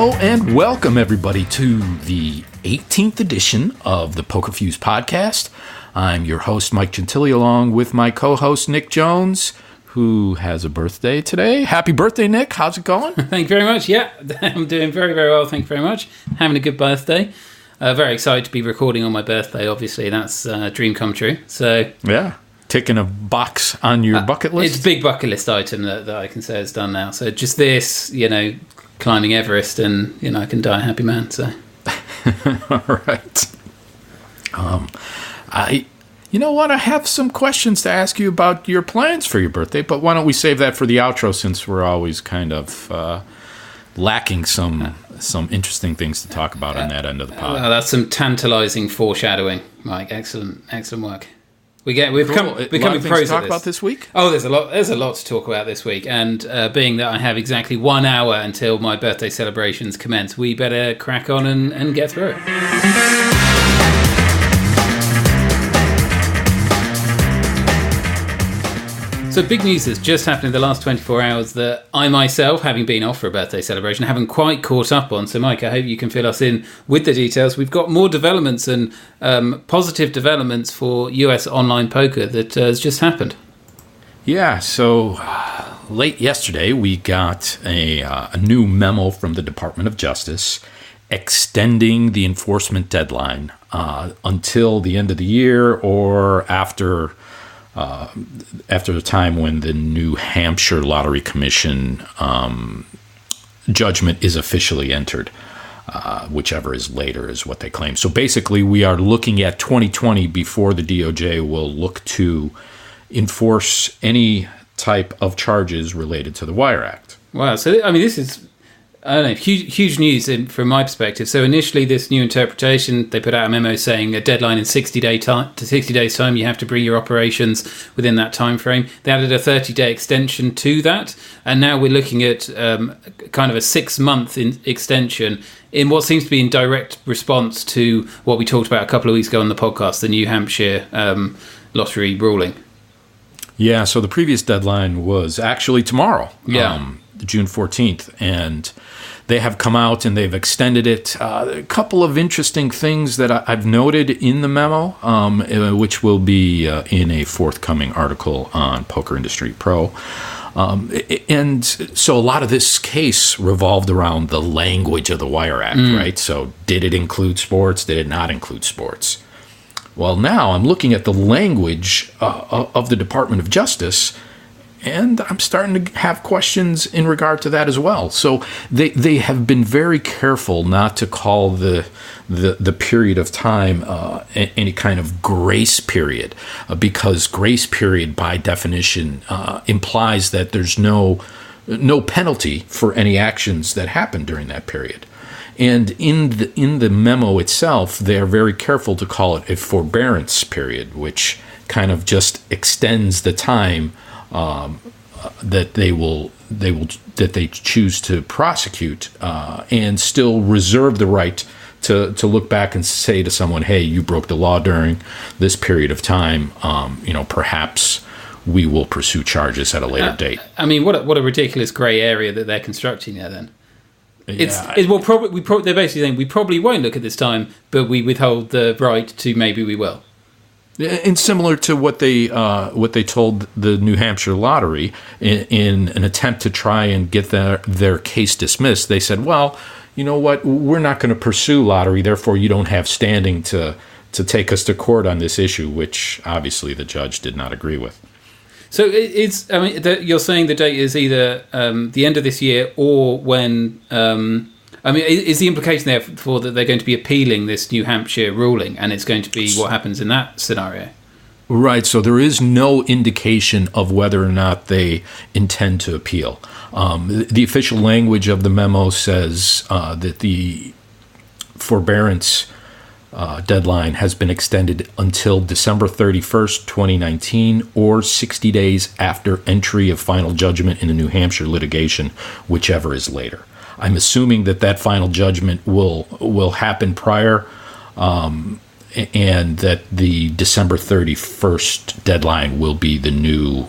Hello and welcome everybody to the 18th edition of the Poker Fuse podcast. I'm your host Mike Gentili along with my co-host Nick Jones, who has a birthday today. Happy birthday, Nick. How's it going? Thank you very much. Yeah, I'm doing very, very well. Thank you very much. Having a good birthday. Very excited to be recording on my birthday. Obviously, that's a dream come true. So yeah, ticking a box on your bucket list. It's a big bucket list item that I can say is done now. So just this, climbing Everest, and I can die a happy man. So all right. You know what? I have some questions to ask you about your plans for your birthday, but why don't we save that for the outro, since we're always kind of lacking some interesting things to talk about on that end of the pod. Well, that's some tantalizing foreshadowing, Mike. Excellent work. We've become pros to talk about this week. Oh, there's a lot to talk about this week, and being that I have exactly 1 hour until my birthday celebrations commence, we better crack on and get through it. So big news has just happened in the last 24 hours that I myself, having been off for a birthday celebration, haven't quite caught up on. So Mike, I hope you can fill us in with the details. We've got more developments and positive developments for US online poker that has just happened. Yeah, so late yesterday we got a new memo from the Department of Justice extending the enforcement deadline until the end of the year or after the time when the New Hampshire Lottery Commission judgment is officially entered, whichever is later is what they claim. So basically, we are looking at 2020 before the DOJ will look to enforce any type of charges related to the Wire Act. Wow. So, this is, huge news from my perspective. So initially, this new interpretation, they put out a memo saying a deadline in 60 days time, you have to bring your operations within that time frame. They added a 30-day extension to that, and now we're looking at kind of a 6-month extension in what seems to be in direct response to what we talked about a couple of weeks ago on the podcast, the New Hampshire lottery ruling. Yeah, so the previous deadline was actually tomorrow. Yeah. June 14th, and they have come out and they've extended it. A couple of interesting things that I've noted in the memo, which will be in a forthcoming article on Poker Industry Pro. And so a lot of this case revolved around the language of the Wire Act, right? So did it include sports? Did it not include sports? Well, now I'm looking at the language of the Department of Justice, and I'm starting to have questions in regard to that as well. So they have been very careful not to call the period of time any kind of grace period, because grace period by definition implies that there's no penalty for any actions that happen during that period. And in the memo itself, they are very careful to call it a forbearance period, which kind of just extends the time that they choose to prosecute, and still reserve the right to look back and say to someone, hey, you broke the law during this period of time. Perhaps we will pursue charges at a later date. What a ridiculous grey area that they're constructing there then. Yeah. They're basically saying we probably won't look at this time, but we withhold the right to maybe we will. And similar to what they told the New Hampshire Lottery in an attempt to try and get their case dismissed, they said, well, you know what, we're not going to pursue lottery, therefore you don't have standing to take us to court on this issue, which obviously the judge did not agree with. So you're saying the date is either the end of this year or when... is the implication therefore that they're going to be appealing this New Hampshire ruling, and it's going to be what happens in that scenario? Right, so there is no indication of whether or not they intend to appeal. The official language of the memo says that the forbearance deadline has been extended until December 31st, 2019, or 60 days after entry of final judgment in the New Hampshire litigation, whichever is later. I'm assuming that final judgment will happen prior, and that the December 31st deadline will be the new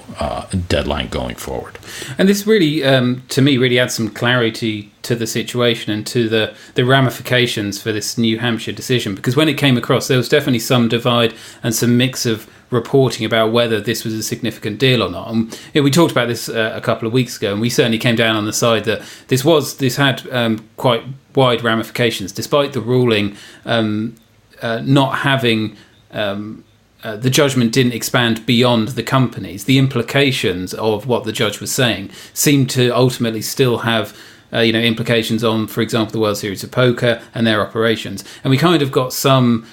deadline going forward. And this really, to me, really adds some clarity to the situation and to the ramifications for this New Hampshire decision. Because when it came across, there was definitely some divide and some mix of reporting about whether this was a significant deal or not. And we talked about this a couple of weeks ago, and we certainly came down on the side that this had quite wide ramifications, despite the ruling not having the judgment didn't expand beyond the companies. The implications of what the judge was saying seemed to ultimately still have implications on, for example, the World Series of Poker and their operations. And we kind of got some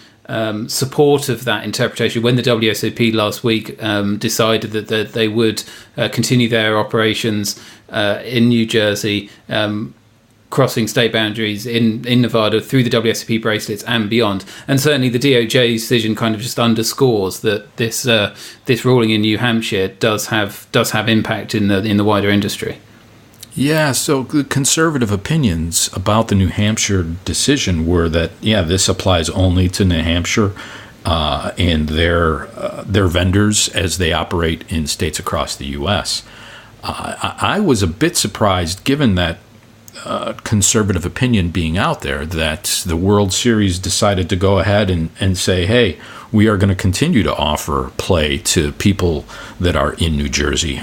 support of that interpretation when the WSOP last week decided that they would continue their operations in New Jersey, crossing state boundaries in Nevada through the WSOP bracelets and beyond. And certainly the DOJ decision kind of just underscores that this ruling in New Hampshire does have impact in the wider industry. Yeah, so the conservative opinions about the New Hampshire decision were that, this applies only to New Hampshire and their vendors as they operate in states across the U.S. I was a bit surprised, given that conservative opinion being out there, that the World Series decided to go ahead and say, hey, we are going to continue to offer play to people that are in New Jersey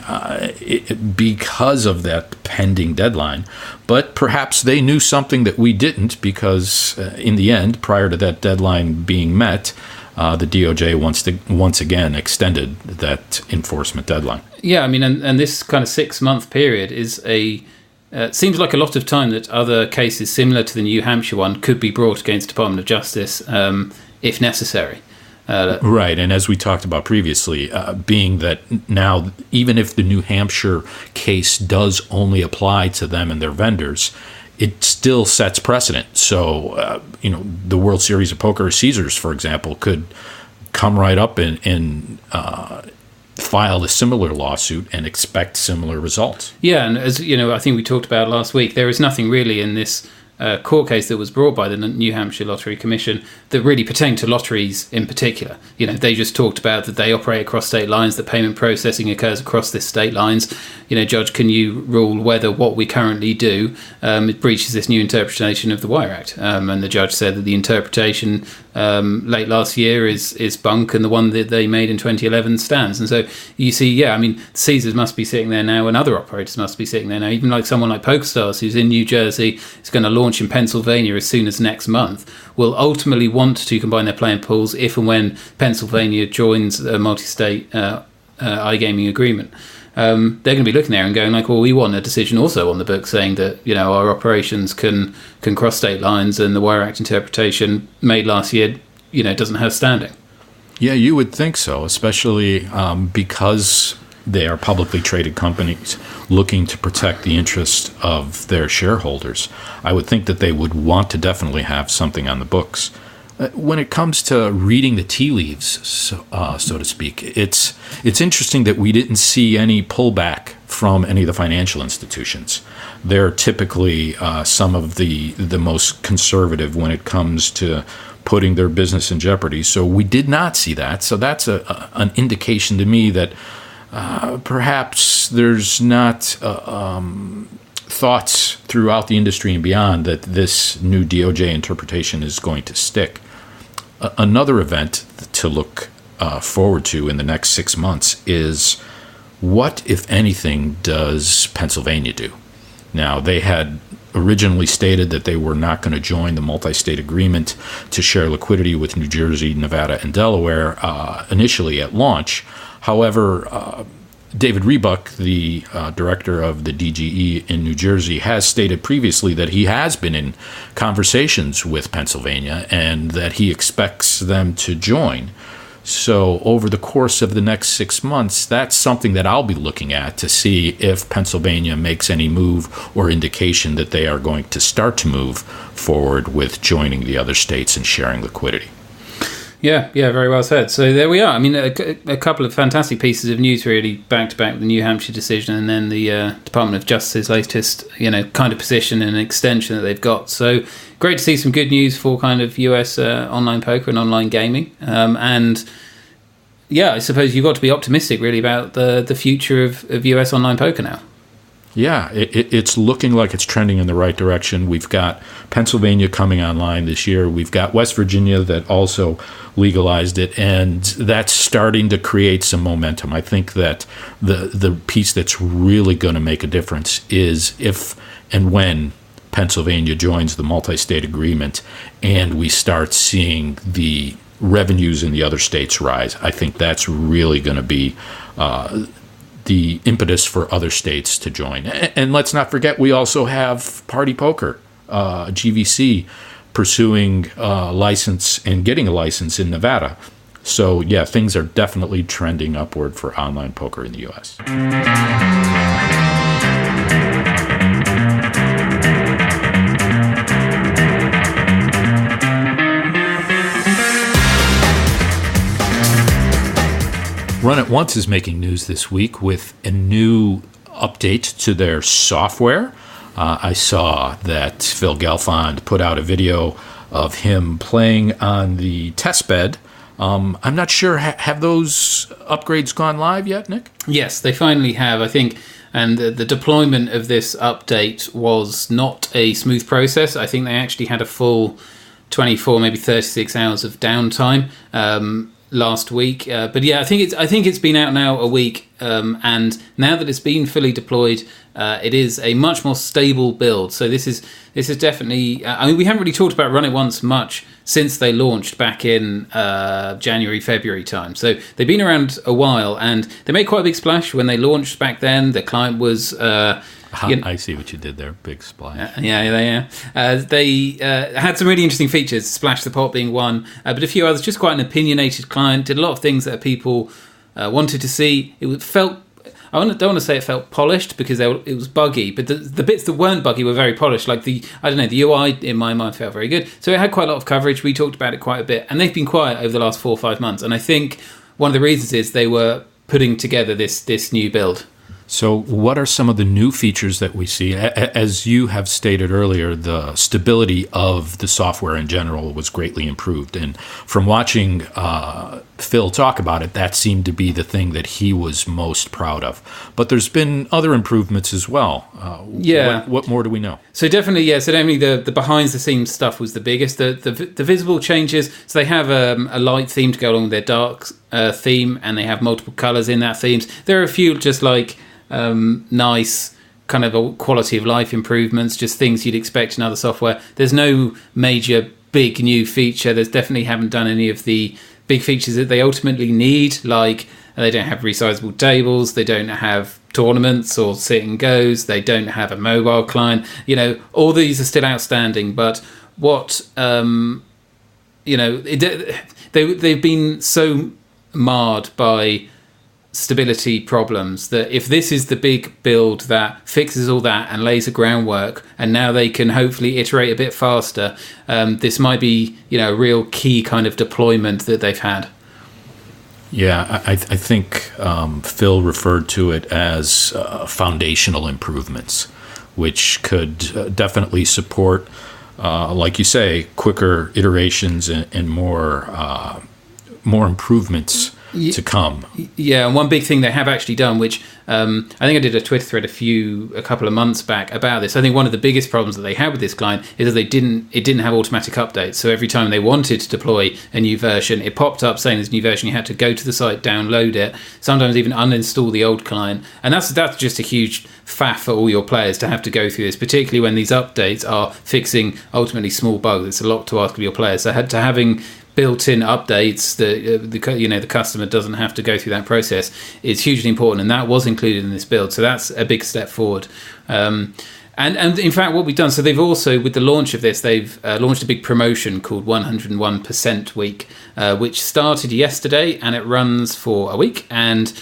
because of that pending deadline. But perhaps they knew something that we didn't, because in the end, prior to that deadline being met, the DOJ once again extended that enforcement deadline. Yeah, I mean, and this kind of 6-month period is seems like a lot of time that other cases similar to the New Hampshire one could be brought against the Department of Justice if necessary. Right, and as we talked about previously, being that now, even if the New Hampshire case does only apply to them and their vendors, it still sets precedent. So, the World Series of Poker, Caesars, for example, could come right up and file a similar lawsuit and expect similar results. Yeah, and as I think we talked about last week, there is nothing really in this court case that was brought by the New Hampshire Lottery Commission that really pertained to lotteries in particular. They just talked about that they operate across state lines, that payment processing occurs across this state lines. Judge, can you rule whether what we currently do it breaches this new interpretation of the Wire Act? And the judge said that the interpretation late last year is bunk, and the one that they made in 2011 stands. And so you see, Caesars must be sitting there now, and other operators must be sitting there now. Even like someone like PokerStars, who's in New Jersey, is going to launch in Pennsylvania as soon as next month, will ultimately want to combine their playing pools if and when Pennsylvania joins a multi-state iGaming agreement. They're going to be looking there and going like, well, we want a decision also on the book saying that our operations can cross state lines, and the Wire Act interpretation made last year doesn't have standing. Yeah, you would think so, especially because they are publicly traded companies looking to protect the interest of their shareholders. I would think that they would want to definitely have something on the books. When it comes to reading the tea leaves, so to speak, it's interesting that we didn't see any pullback from any of the financial institutions. They're typically some of the most conservative when it comes to putting their business in jeopardy. So we did not see that. So that's an indication to me that perhaps there's not thoughts throughout the industry and beyond that this new DOJ interpretation is going to stick. Another event to look forward to in the next 6 months is what, if anything, does Pennsylvania do? Now, they had originally stated that they were not going to join the multi-state agreement to share liquidity with New Jersey, Nevada, and Delaware initially at launch. However, David Rebuck, the director of the DGE in New Jersey, has stated previously that he has been in conversations with Pennsylvania and that he expects them to join. So over the course of the next 6 months, that's something that I'll be looking at to see if Pennsylvania makes any move or indication that they are going to start to move forward with joining the other states and sharing liquidity. Yeah, very well said. So there we are. I mean, a couple of fantastic pieces of news, really, back to back, the New Hampshire decision and then the Department of Justice's latest, kind of position and extension that they've got. So great to see some good news for kind of US online poker and online gaming. And yeah, I suppose you've got to be optimistic, really, about the future of US online poker now. Yeah, it's looking like it's trending in the right direction. We've got Pennsylvania coming online this year. We've got West Virginia that also legalized it, and that's starting to create some momentum. I think that the piece that's really going to make a difference is if and when Pennsylvania joins the multi-state agreement and we start seeing the revenues in the other states rise. I think that's really going to be the impetus for other states to join. And let's not forget, we also have Party Poker, GVC, pursuing a license and getting a license in Nevada. So, yeah, things are definitely trending upward for online poker in the U.S. Run It Once is making news this week with a new update to their software. I saw that Phil Gelfand put out a video of him playing on the test bed. I'm not sure, have those upgrades gone live yet, Nick? Yes, they finally have, I think. And the deployment of this update was not a smooth process. I think they actually had a full 24, maybe 36 hours of downtime last week, but yeah, I think it's been out now a week, and now that it's been fully deployed, it is a much more stable build. So this is definitely. I mean, we haven't really talked about Run It Once much since they launched back in January, February time. So they've been around a while, and they made quite a big splash when they launched back then. The client was. I see what you did there. Big splash. Yeah. They had some really interesting features, Splash the Pot being one, but a few others. Just quite an opinionated client. Did a lot of things that people wanted to see. It felt, I don't want to say it felt polished because it was buggy, but the bits that weren't buggy were very polished. Like the UI in my mind felt very good. So it had quite a lot of coverage. We talked about it quite a bit, and they've been quiet over the last 4 or 5 months. And I think one of the reasons is they were putting together this new build. So what are some of the new features that we see? As you have stated earlier, the stability of the software in general was greatly improved. And from watching Phil talk about it, that seemed to be the thing that he was most proud of. But there's been other improvements as well. What more do we know? So definitely, the behind-the-scenes stuff was the biggest. The visible changes, so they have a light theme to go along with their dark theme, and they have multiple colours in that themes. There are a few just like nice kind of a quality of life improvements, just things you'd expect in other software. There's no major big new feature. There's definitely haven't done any of the big features that they ultimately need, like they don't have resizable tables, they don't have tournaments or sit and goes, they don't have a mobile client. All these are still outstanding, but what they've been so marred by stability problems that if this is the big build that fixes all that and lays the groundwork, and now they can hopefully iterate a bit faster, this might be a real key kind of deployment that they've had. Yeah, I think Phil referred to it as foundational improvements, which could definitely support, like you say, quicker iterations and more improvements to come. Yeah, and one big thing they have actually done, which I think I did a Twitter thread a couple of months back about this. I think one of the biggest problems that they had with this client is that it didn't have automatic updates. So every time they wanted to deploy a new version, it popped up saying there's a new version. You had to go to the site, download it, sometimes even uninstall the old client. And that's just a huge faff for all your players to have to go through this, particularly when these updates are fixing ultimately small bugs. It's a lot to ask of your players. So having built-in updates that the customer doesn't have to go through that process is hugely important, and that was included in this build. So that's a big step forward. And in fact, what we've done, so they've also, with the launch of this, they've launched a big promotion called 101% Week, which started yesterday, and it runs for a week. And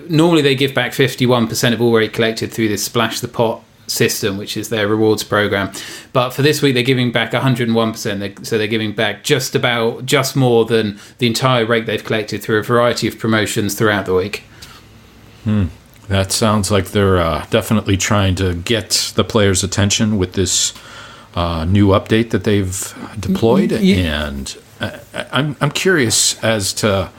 normally they give back 51% of all rate collected through this Splash the Pot system, which is their rewards program. But for this week, they're giving back 101%. So they're giving back just more than the entire rate they've collected through a variety of promotions throughout the week. That sounds like they're definitely trying to get the players' attention with this new update that they've deployed. And I'm curious as to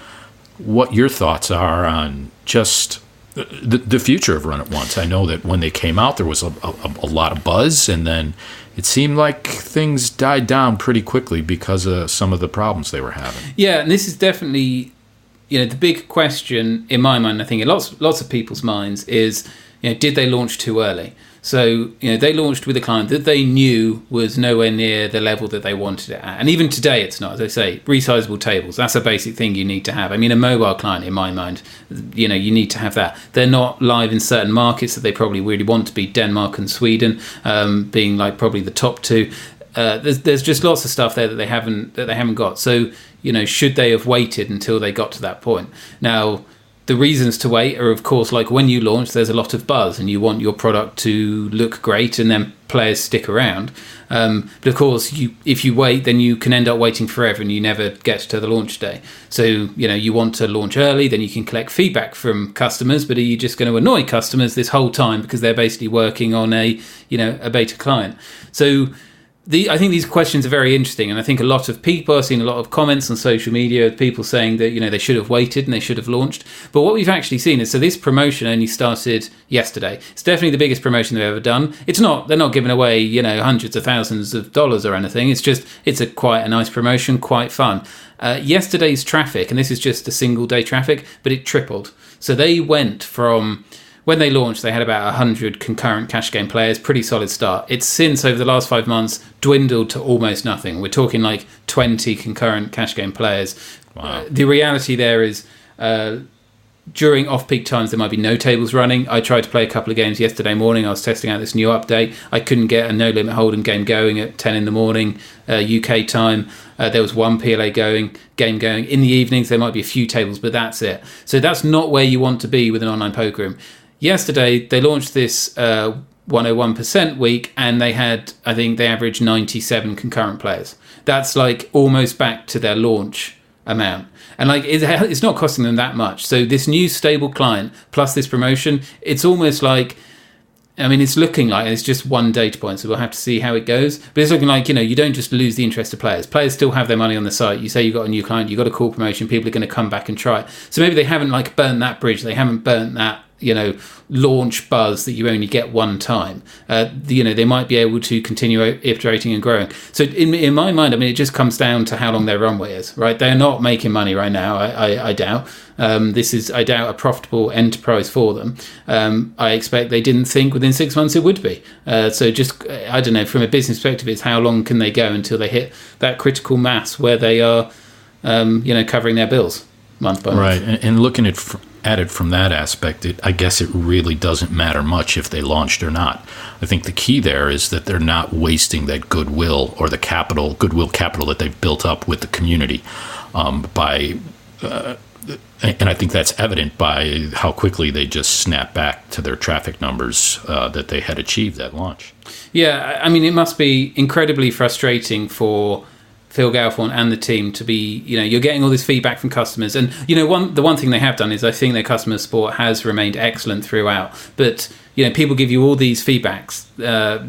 what your thoughts are on just the future of Run It Once. I know that when they came out, there was a lot of buzz, and then it seemed like things died down pretty quickly because of some of the problems they were having. Yeah, and this is definitely, the big question in my mind, I think in lots of people's minds, is, did they launch too early? So, they launched with a client that they knew was nowhere near the level that they wanted it at. And even today, it's not. As I say, resizable tables, that's a basic thing you need to have. I mean, a mobile client, in my mind, you need to have that. They're not live in certain markets that they probably really want to be, Denmark and Sweden, being like probably the top two. There's just lots of stuff there that they haven't got. So, should they have waited until they got to that point? Now, the reasons to wait are, of course, like when you launch, there's a lot of buzz and you want your product to look great and then players stick around. But of course, if you wait, then you can end up waiting forever and you never get to the launch day. So, you want to launch early, then you can collect feedback from customers, but are you just going to annoy customers this whole time because they're basically working on a beta client? So, I think these questions are very interesting, and I think a lot of people, I've seen a lot of comments on social media, people saying that they should have waited and they should have launched. But what we've actually seen is, so this promotion only started yesterday. It's definitely the biggest promotion they've ever done. They're not giving away hundreds of thousands of dollars or anything. It's quite a nice promotion, quite fun. Yesterday's traffic, and this is just a single day traffic, but it tripled. So they went from, when they launched, they had about 100 concurrent cash game players, pretty solid start. It's since, over the last 5 months, dwindled to almost nothing. We're talking like 20 concurrent cash game players. Wow. The reality there is, during off-peak times, there might be no tables running. I tried to play a couple of games yesterday morning. I was testing out this new update. I couldn't get a no-limit hold'em game going at 10 in the morning, UK time. There was one PLA game going. In the evenings, there might be a few tables, but that's it. So that's not where you want to be with an online poker room. Yesterday, they launched this 101% week, and they had, I think they averaged 97 concurrent players. That's like almost back to their launch amount. And like it's not costing them that much. So this new stable client plus this promotion, it's almost like, it's looking like, it's just one data point, so we'll have to see how it goes. But it's looking like, you don't just lose the interest of players. Players still have their money on the site. You say you've got a new client, you've got a cool promotion, people are going to come back and try it. So maybe they haven't like burnt that bridge. They haven't burnt that, launch buzz that you only get one time. They might be able to continue iterating and growing. So in my mind, it just comes down to how long their runway is, right? They're not making money right now, I doubt. This is, I doubt, a profitable enterprise for them. I expect they didn't think within 6 months it would be. So just, I don't know, from a business perspective, it's how long can they go until they hit that critical mass where they are, covering their bills month by month. Right, and looking at it from that aspect, I guess it really doesn't matter much if they launched or not. I think the key there is that they're not wasting that goodwill or the goodwill capital that they've built up with the community and I think that's evident by how quickly they just snap back to their traffic numbers that they had achieved at launch. Yeah, it must be incredibly frustrating for Phil Galfond and the team to be, you're getting all this feedback from customers. And, the one thing they have done is I think their customer support has remained excellent throughout. But, people give you all these feedbacks,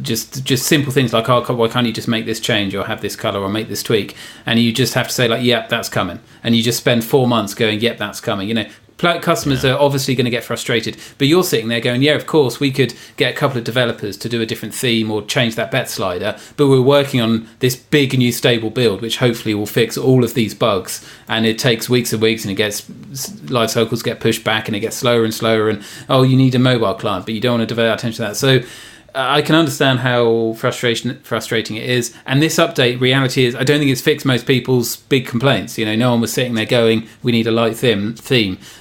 just simple things like, oh, why can't you just make this change or have this color or make this tweak? And you just have to say like, yep, that's coming. And you just spend 4 months going, yep, that's coming. Customers are obviously going to get frustrated, but you're sitting there going, yeah, of course, we could get a couple of developers to do a different theme or change that bet slider, but we're working on this big new stable build, which hopefully will fix all of these bugs, and it takes weeks and weeks, and life cycles get pushed back, and it gets slower and slower, and, oh, you need a mobile client, but you don't want to devote attention to that. So I can understand how frustrating it is. And this update, reality is, I don't think it's fixed most people's big complaints. No one was sitting there going, we need a light theme.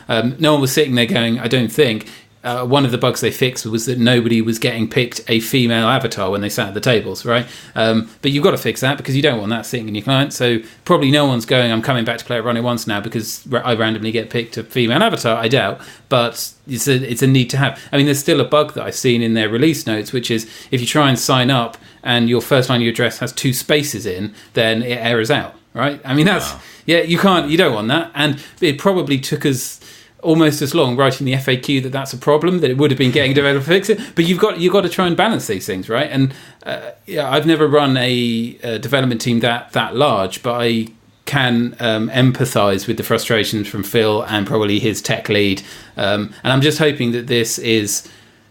No one was sitting there going, I don't think, one of the bugs they fixed was that nobody was getting picked a female avatar when they sat at the tables, right? But you've got to fix that because you don't want that sitting in your client. So probably no one's going, I'm coming back to play it Run It Once now because I randomly get picked a female avatar. I doubt, but it's a need to have. I mean, there's still a bug that I've seen in their release notes, which is if you try and sign up and your first line of your address has 2 spaces in, then it errors out, right? I mean, that's, yeah, you don't want that. And it probably took us almost as long writing the FAQ that's a problem that it would have been getting a developer to fix it. But you've got to try and balance these things, right? And I've never run a development team that large, but I can empathize with the frustrations from Phil and probably his tech lead. And I'm just hoping that this is,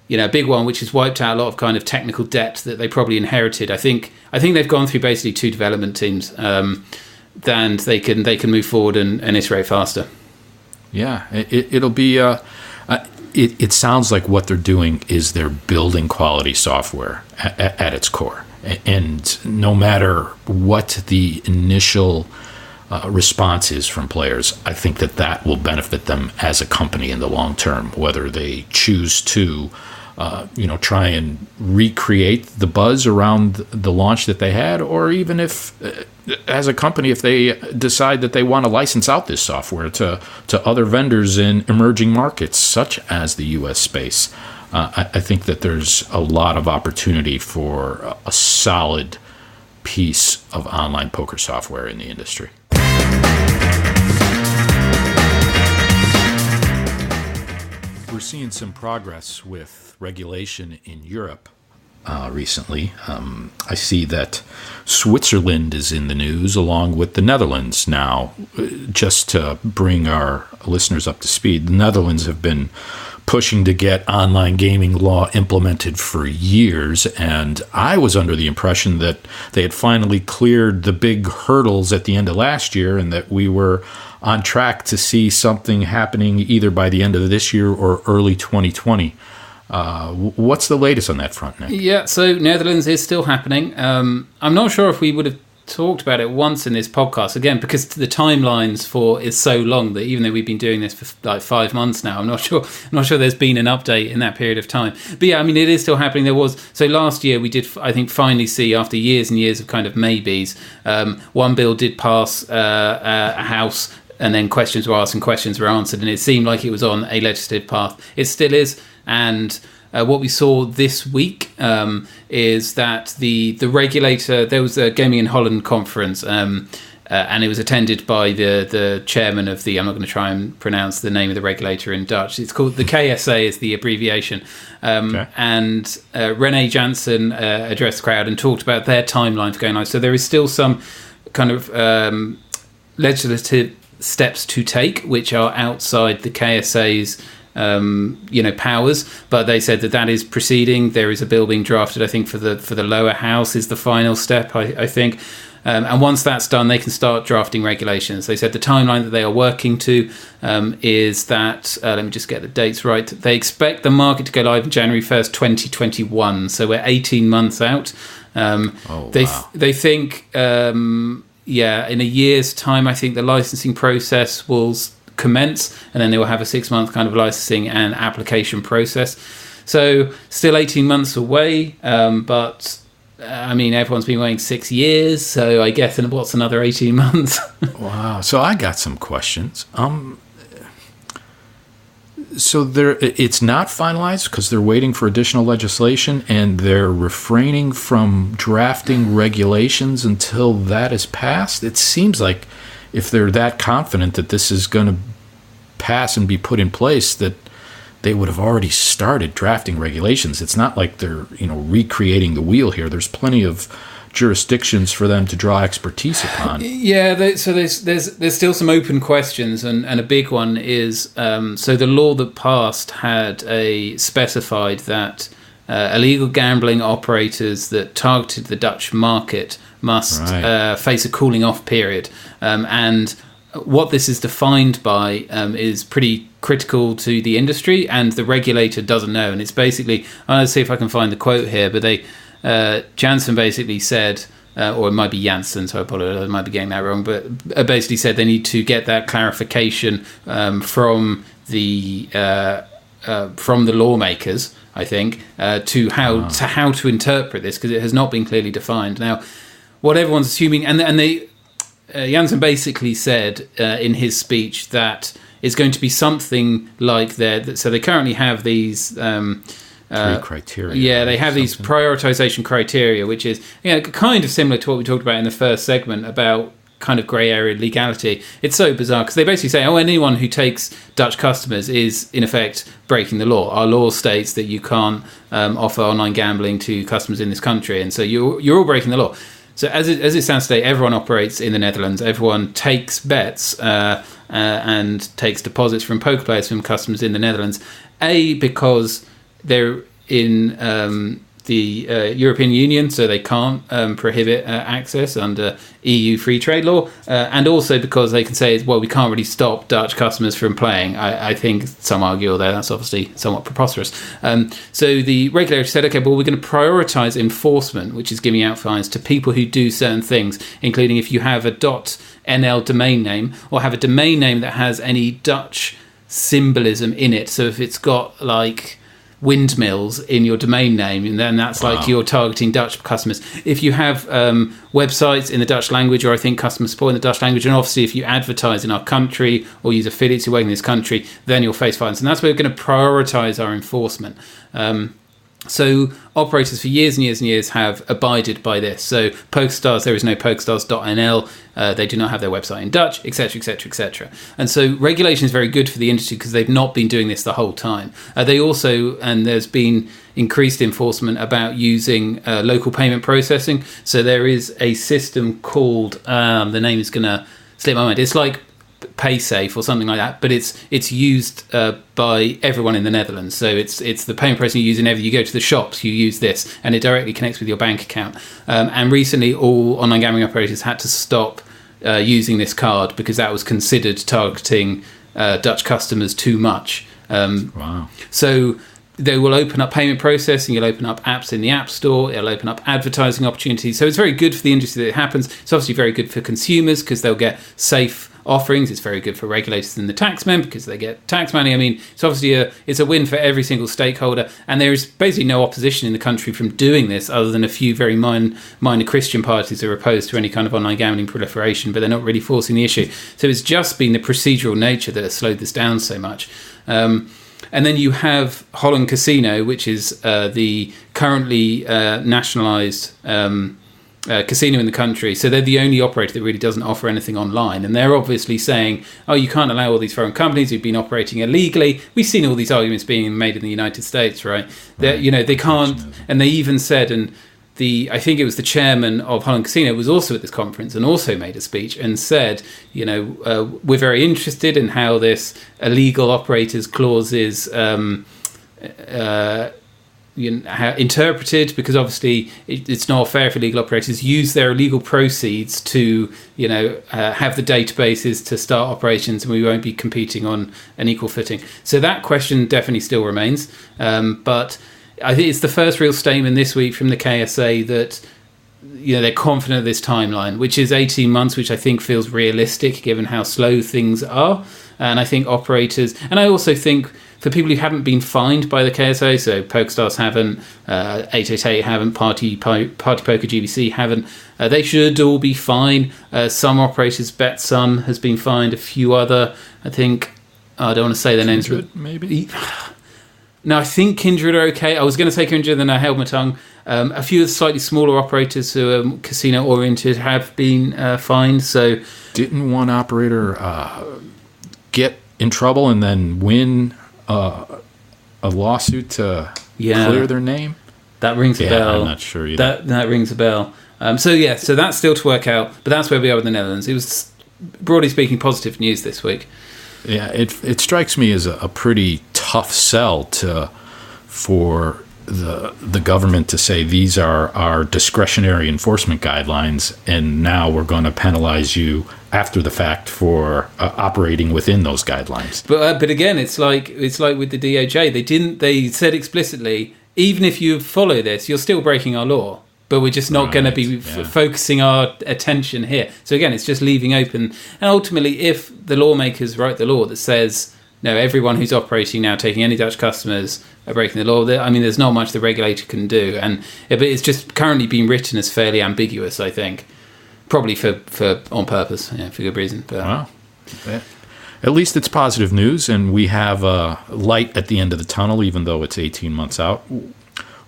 a big one, which has wiped out a lot of kind of technical debt that they probably inherited. I think they've gone through basically 2 development teams, and they can move forward and iterate faster. Yeah, it'll be. It sounds like what they're doing is they're building quality software at its core, and no matter what the initial response is from players, I think that will benefit them as a company in the long term. Whether they choose to, try and recreate the buzz around the launch that they had, or even if, as a company, if they decide that they want to license out this software to other vendors in emerging markets, such as the U.S. space. I think that there's a lot of opportunity for a solid piece of online poker software in the industry. We're seeing some progress with regulation in Europe recently. I see that Switzerland is in the news along with the Netherlands now. Just to bring our listeners up to speed, the Netherlands have been pushing to get online gaming law implemented for years, and I was under the impression that they had finally cleared the big hurdles at the end of last year and that we were on track to see something happening either by the end of this year or early 2020. What's the latest on that front, Nick? Yeah, so Netherlands is still happening. I'm not sure if we would have talked about it once in this podcast, again, because the timelines for is so long that even though we've been doing this for like 5 months now, I'm not sure there's been an update in that period of time. But yeah, I mean, it is still happening. So last year we did, I think, finally see, after years and years of kind of maybes, one bill did pass a House, and then questions were asked and questions were answered, and it seemed like it was on a legislative path. It still is. And what we saw this week is that the regulator, there was a Gaming in Holland conference, and it was attended by the chairman of the, I'm not going to try and pronounce the name of the regulator in Dutch. It's called the KSA is the abbreviation. Okay. And Rene Jansen addressed the crowd and talked about their timeline for going live. So there is still some kind of legislative steps to take, which are outside the KSA's powers, but they said that is proceeding. There is a bill being drafted, I think, for the lower house is the final step, I think. And once that's done, they can start drafting regulations. They said the timeline that they are working to is that, let me just get the dates right. They expect the market to go live on January 1st, 2021. So we're 18 months out. They think, in a year's time, I think the licensing process will commence, and then they will have a 6-month kind of licensing and application process. So still 18 months away, but I mean, everyone's been waiting 6 years, so I guess what's another 18 months? Wow. So I got some questions. So it's not finalized because they're waiting for additional legislation, and they're refraining from drafting regulations until that is passed. It seems like if they're that confident that this is going to pass and be put in place, that they would have already started drafting regulations. It's not like they're recreating the wheel here. There's plenty of jurisdictions for them to draw expertise upon. Yeah, so there's still some open questions, and a big one is so the law that passed had specified that illegal gambling operators that targeted the Dutch market must face a cooling off period, and what this is defined by is pretty critical to the industry, and the regulator doesn't know. And it's basically, I'll see if I can find the quote here, but Jansen basically said, or it might be Janssen, so I apologize, I might be getting that wrong, but basically said they need to get that clarification from the from the lawmakers, I think, to how to interpret this, because it has not been clearly defined. Now, what everyone's assuming, and they Janssen basically said in his speech that it's going to be something like so they currently have these three criteria. Yeah, they have these prioritization criteria, which is kind of similar to what we talked about in the first segment about kind of grey area legality. It's so bizarre because they basically say, anyone who takes Dutch customers is in effect breaking the law. Our law states that you can't offer online gambling to customers in this country, and so you're all breaking the law. So as it stands today, everyone operates in the Netherlands. Everyone takes bets and takes deposits from poker players from customers in the Netherlands. Because they're in the European Union, so they can't prohibit access under EU free trade law, and also because they can say, well, we can't really stop Dutch customers from playing. I think some argue, although that's obviously somewhat preposterous. So the regulator said, okay, well, we're going to prioritise enforcement, which is giving out fines to people who do certain things, including if you have a .nl domain name or have a domain name that has any Dutch symbolism in it. So if it's got like windmills in your domain name, and then that's like you're targeting Dutch customers. If you have websites in the Dutch language, or I think customer support in the Dutch language, and obviously if you advertise in our country or use affiliates who work in this country, then you'll face fines. And that's where we're going to prioritise our enforcement. So operators for years and years and years have abided by this. So PokerStars, there is no PokerStars.nl. They do not have their website in Dutch, etc., etc., etc. And so regulation is very good for the industry because they've not been doing this the whole time. They also, and there's been increased enforcement about using local payment processing. So there is a system called, the name is going to slip my mind. It's like PaySafe or something like that, but it's used by everyone in the Netherlands. So it's the payment processing you use whenever you go to the shops, you use this, and it directly connects with your bank account. And recently, all online gambling operators had to stop using this card because that was considered targeting Dutch customers too much. Wow. So they will open up payment processing, you'll open up apps in the App Store, it'll open up advertising opportunities. So it's very good for the industry that it happens. It's obviously very good for consumers because they'll get safe offerings. It's very good for regulators and the taxmen because they get tax money. I mean, it's obviously it's a win for every single stakeholder, and there is basically no opposition in the country from doing this other than a few very minor Christian parties that are opposed to any kind of online gambling proliferation, but they're not really forcing the issue. So it's just been the procedural nature that has slowed this down so much. And then you have Holland Casino, which is the currently nationalised casino in the country. So they're the only operator that really doesn't offer anything online. And they're obviously saying, you can't allow all these foreign companies who've been operating illegally. We've seen all these arguments being made in the United States, right? They can't. And they even said, and I think it was the chairman of Holland Casino was also at this conference and also made a speech and said, we're very interested in how this illegal operators clause is interpreted, because obviously it's not fair for illegal operators use their illegal proceeds to have the databases to start operations, and we won't be competing on an equal footing. So that question definitely still remains, but I think it's the first real statement this week from the KSA that they're confident of this timeline, which is 18 months, which I think feels realistic given how slow things are. And I think operators, and I also think for people who haven't been fined by the KSA, so PokerStars haven't, 888 haven't, Party Poker GBC haven't, they should all be fine. Some operators, BetSun has been fined, a few other, I think, I don't want to say their names. Maybe? No, I think Kindred are okay. I was going to say Kindred, then I held my tongue. A few of the slightly smaller operators who are casino-oriented have been fined. So, didn't one operator get in trouble and then win a lawsuit to clear their name? That rings a bell. I'm not sure either. That rings a bell. So that's still to work out. But that's where we are with the Netherlands. It was, broadly speaking, positive news this week. Yeah, it strikes me as a pretty tough sell for the government to say these are our discretionary enforcement guidelines, and now we're going to penalize you after the fact for operating within those guidelines. But again, it's like with the DOJ. They said explicitly, even if you follow this, you're still breaking our law. But we're just not going to be focusing our attention here. So again, it's just leaving open. And ultimately, if the lawmakers write the law that says no, everyone who's operating now, taking any Dutch customers, are breaking the law. I mean, there's not much the regulator can do, but it's just currently being written as fairly ambiguous, I think, probably for on purpose, for good reason. But, wow. At least it's positive news, and we have a light at the end of the tunnel, even though it's 18 months out.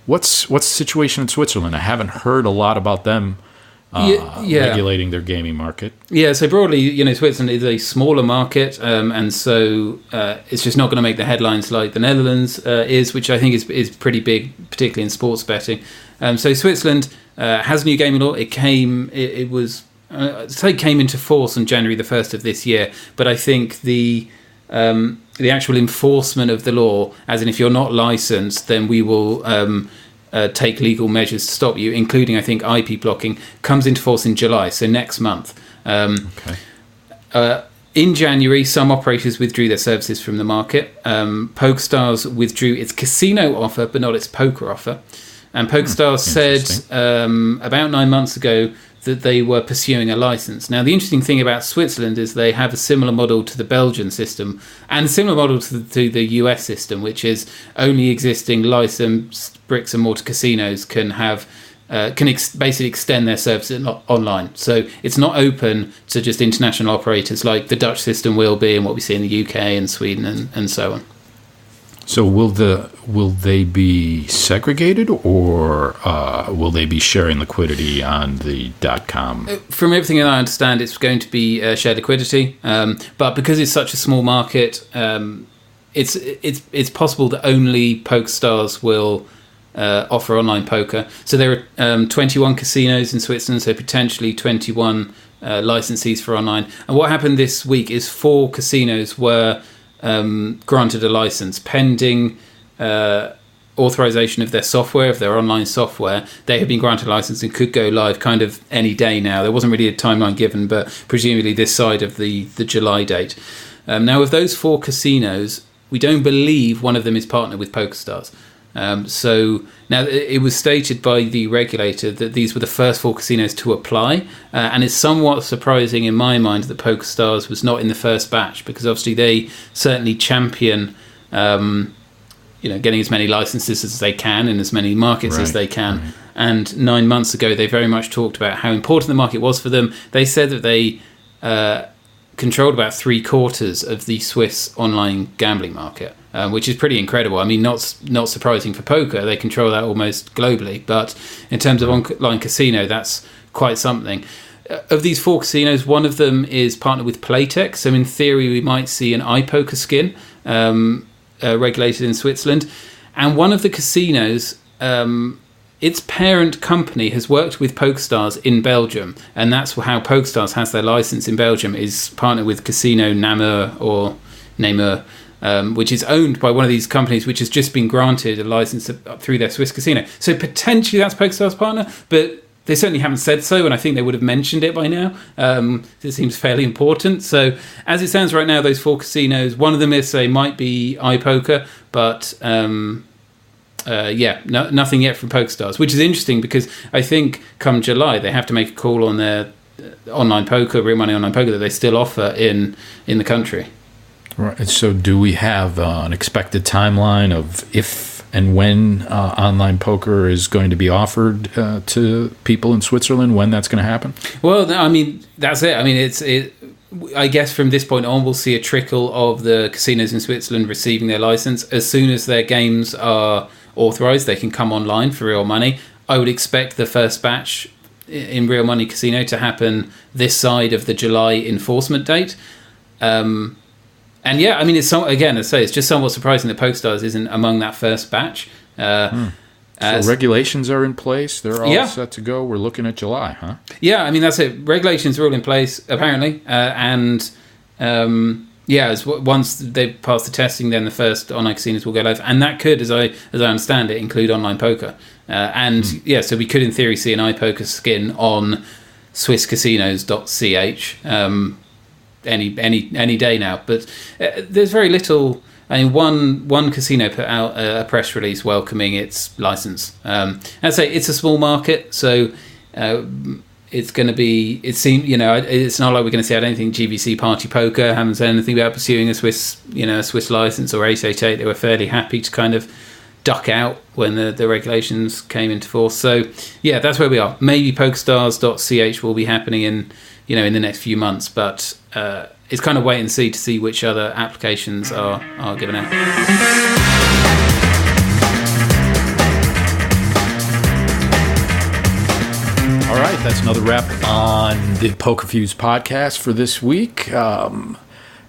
What's the situation in Switzerland? I haven't heard a lot about them regulating their gaming market. Yeah, so broadly, Switzerland is a smaller market, and so it's just not going to make the headlines like the Netherlands is, which I think is pretty big, particularly in sports betting. So Switzerland has a new gaming law. It came into force on January the 1st of this year, but I think the actual enforcement of the law, as in if you're not licensed, then we will take legal measures to stop you, including, I think, IP blocking, comes into force in July, so next month. In January, some operators withdrew their services from the market. PokerStars withdrew its casino offer, but not its poker offer. And PokerStars said about 9 months ago that they were pursuing a license. Now, the interesting thing about Switzerland is they have a similar model to the Belgian system and a similar model to the US system, which is only existing licensed bricks and mortar casinos can have basically extend their services online. So it's not open to just international operators like the Dutch system will be, and what we see in the UK and Sweden and so on. So will they be segregated, or will they be sharing liquidity on the .com? From everything that I understand, it's going to be shared liquidity. But because it's such a small market, it's possible that only PokerStars will offer online poker. So there are 21 casinos in Switzerland, so potentially 21 licensees for online. And what happened this week is 4 casinos were granted a license pending authorization of their software, of their online software. They have been granted a license and could go live kind of any day now. There wasn't really a timeline given, but presumably this side of the July date. Now, of those 4 casinos, we don't believe one of them is partnered with PokerStars. So now it was stated by the regulator that these were the first 4 casinos to apply, and it's somewhat surprising in my mind that PokerStars was not in the first batch, because obviously they certainly champion getting as many licenses as they can in as many markets as they can. Right. And 9 months ago they very much talked about how important the market was for them. They said that they controlled about 3/4 of the Swiss online gambling market, which is pretty incredible. I mean, not surprising for poker. They control that almost globally. But in terms of online casino, that's quite something. Of these 4 casinos, one of them is partnered with Playtech. So in theory, we might see an iPoker skin regulated in Switzerland. And one of the casinos, its parent company has worked with PokerStars in Belgium, and that's how PokerStars has their license in Belgium, is partnered with Casino Namur, which is owned by one of these companies which has just been granted a license through their Swiss casino. So potentially that's PokerStars' partner, but they certainly haven't said so, and I think they would have mentioned it by now. It seems fairly important. So as it stands right now, those 4 casinos, one of them might be iPoker, but nothing yet from PokerStars, which is interesting because I think come July they have to make a call on their online poker, real money online poker, that they still offer in the country. Right. So do we have an expected timeline of if and when online poker is going to be offered to people in Switzerland, when that's going to happen? Well, I mean, that's it. I mean, I guess from this point on, we'll see a trickle of the casinos in Switzerland receiving their license. As soon as their games are authorized, they can come online for real money. I would expect the first batch in real money casino to happen this side of the July enforcement date. And yeah, I mean, it's just somewhat surprising that PokerStars isn't among that first batch. So regulations are in place. They're all set to go. We're looking at July, huh? Yeah, I mean, that's it. Regulations are all in place, apparently. Once they pass the testing, then the first online casinos will go live. And that could, as I understand it, include online poker. So we could, in theory, see an iPoker skin on swisscasinos.ch any day now. But there's very little. I mean, one casino put out a press release welcoming its license. I'd say it's a small market, so it's going to be. It seems, it's not like we're going to see. I don't think GVC Party Poker haven't said anything about pursuing a Swiss license or 888. They were fairly happy to kind of duck out when the regulations came into force. So yeah, that's where we are. Maybe PokerStars.ch will be happening in the next few months, but it's kind of wait and see to see which other applications are given out. All right, that's another wrap on the Poker Fuse podcast for this week.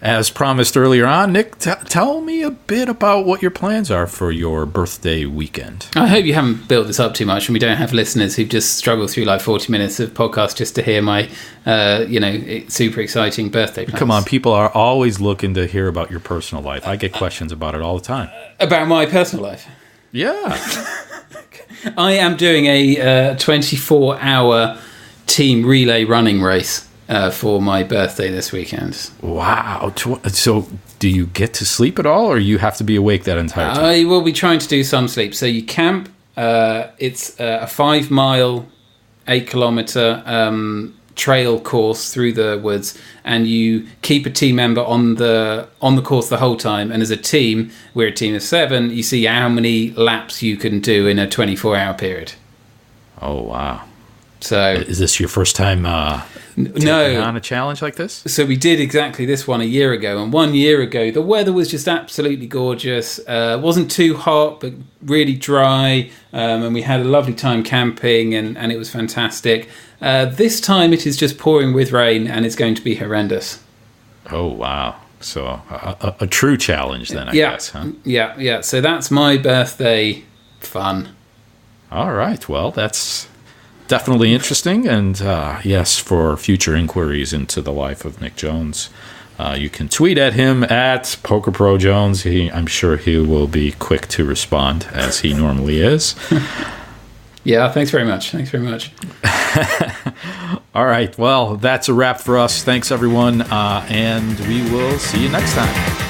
As promised earlier on, Nick, tell me a bit about what your plans are for your birthday weekend. I hope you haven't built this up too much and we don't have listeners who just struggle through like 40 minutes of podcast just to hear my, super exciting birthday plans. Come on, people are always looking to hear about your personal life. I get questions about it all the time. About my personal life? Yeah. I am doing a 24-hour team relay running race for my birthday this weekend. Wow. So do you get to sleep at all, or you have to be awake that entire time? I will be trying to do some sleep. So you camp. It's a 5-mile, 8-kilometer trail course through the woods, and you keep a team member on the course the whole time. And as a team, we're a team of 7. You see how many laps you can do in a 24-hour period. Oh wow! So is this your first time? No, on a challenge like this? So we did exactly this one a year ago, and 1 year ago the weather was just absolutely gorgeous. It wasn't too hot, but really dry, and we had a lovely time camping, and it was fantastic. This time it is just pouring with rain, and it's going to be horrendous. Oh wow! So a true challenge then, I guess, huh? Yeah. So that's my birthday fun. All right. Well, that's definitely interesting, and yes, for future inquiries into the life of Nick Jones, you can tweet at him at PokerProJones. I'm sure he will be quick to respond, as he normally is. Yeah, thanks very much. All right, well, that's a wrap for us. Thanks, everyone, and we will see you next time.